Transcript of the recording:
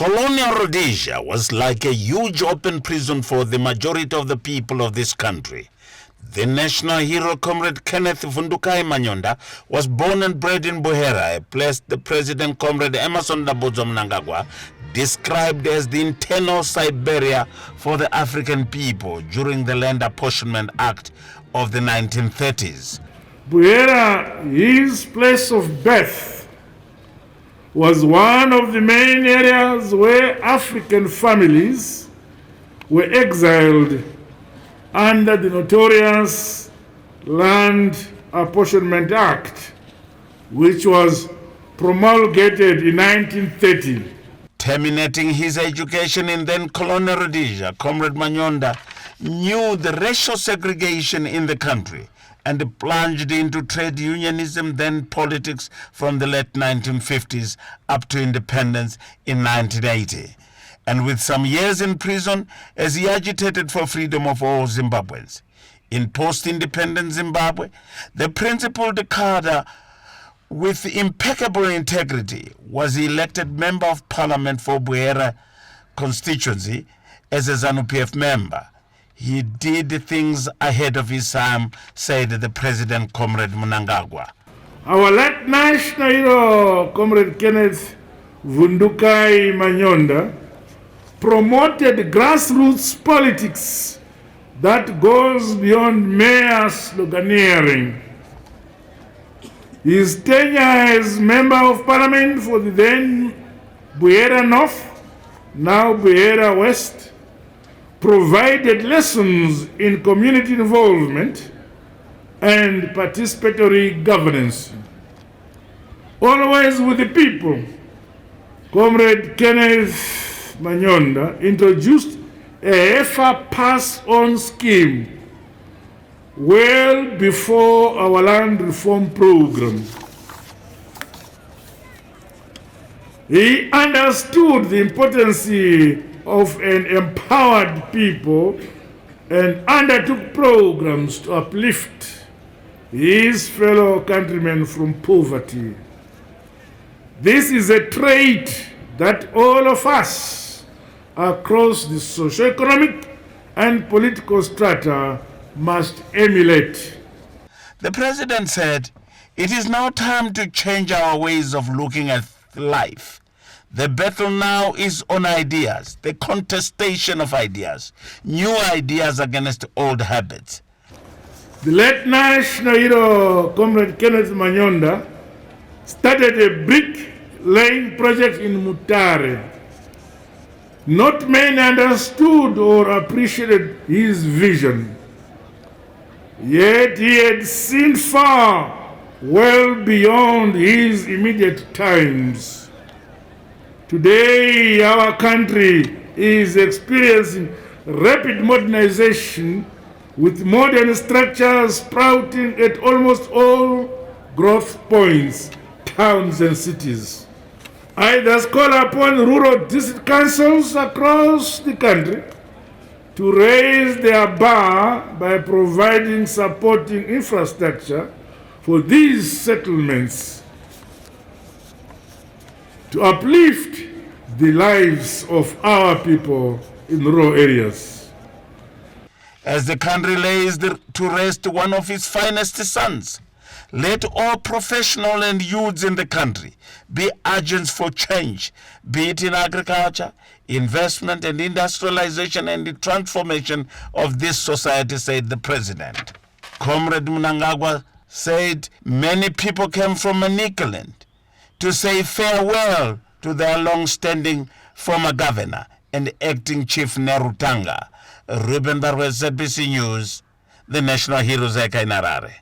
Colonial Rhodesia was like a huge open prison for the majority of the people of this country. The national hero, Comrade Kenneth Manyonda, was born and bred in Buhera, a place the President, Comrade Emmerson Mnangagwa, described as the internal Siberia for the African people during the Land Apportionment Act of the 1930s. Buhera, his place of birth, was one of the main areas where African families were exiled under the notorious Land Apportionment Act, which was promulgated in 1930. Terminating his education in then colonial Rhodesia, Comrade Manyonda knew the racial segregation in the country and plunged into trade unionism, then politics, from the late 1950s up to independence in 1980. And with some years in prison as he agitated for freedom of all Zimbabweans. In post-independent Zimbabwe, the principal cadre with impeccable integrity was elected Member of Parliament for Buhera constituency as a ZANU-PF member. He did things ahead of his time, said the President, Comrade Mnangagwa. Our late national hero, Comrade Kenneth Manyonda, promoted grassroots politics that goes beyond mere sloganeering. His tenure as Member of Parliament for the then Buhera North, now Buhera West, provided lessons in community involvement and participatory governance. Always with the people, Comrade Kenneth Manyonda introduced a EFA pass-on scheme well before our land reform program. He understood the importance of an empowered people and undertook programs to uplift his fellow countrymen from poverty. This is a trait that all of us across the socio-economic and political strata must emulate. The President said, "It is now time to change our ways of looking at life. The battle now is on ideas, the contestation of ideas, new ideas against old habits." The late national hero, Comrade Kenneth Manyonda, started a brick-laying project in Mutare. Not many understood or appreciated his vision. Yet he had seen far, well beyond his immediate times. Today, our country is experiencing rapid modernization with modern structures sprouting at almost all growth points, towns and cities. I thus call upon rural district councils across the country to raise their bar by providing supporting infrastructure for these settlements to uplift the lives of our people in rural areas. As the country lays to rest one of its finest sons, let all professional and youths in the country be agents for change, be it in agriculture, investment and industrialization and the transformation of this society, said the President. Comrade Mnangagwa said many people came from Manicaland to say farewell to their long-standing former governor and acting chief Nerutanga. Ruben Barwes, ZBC News, the National Heroes Acre in Harare.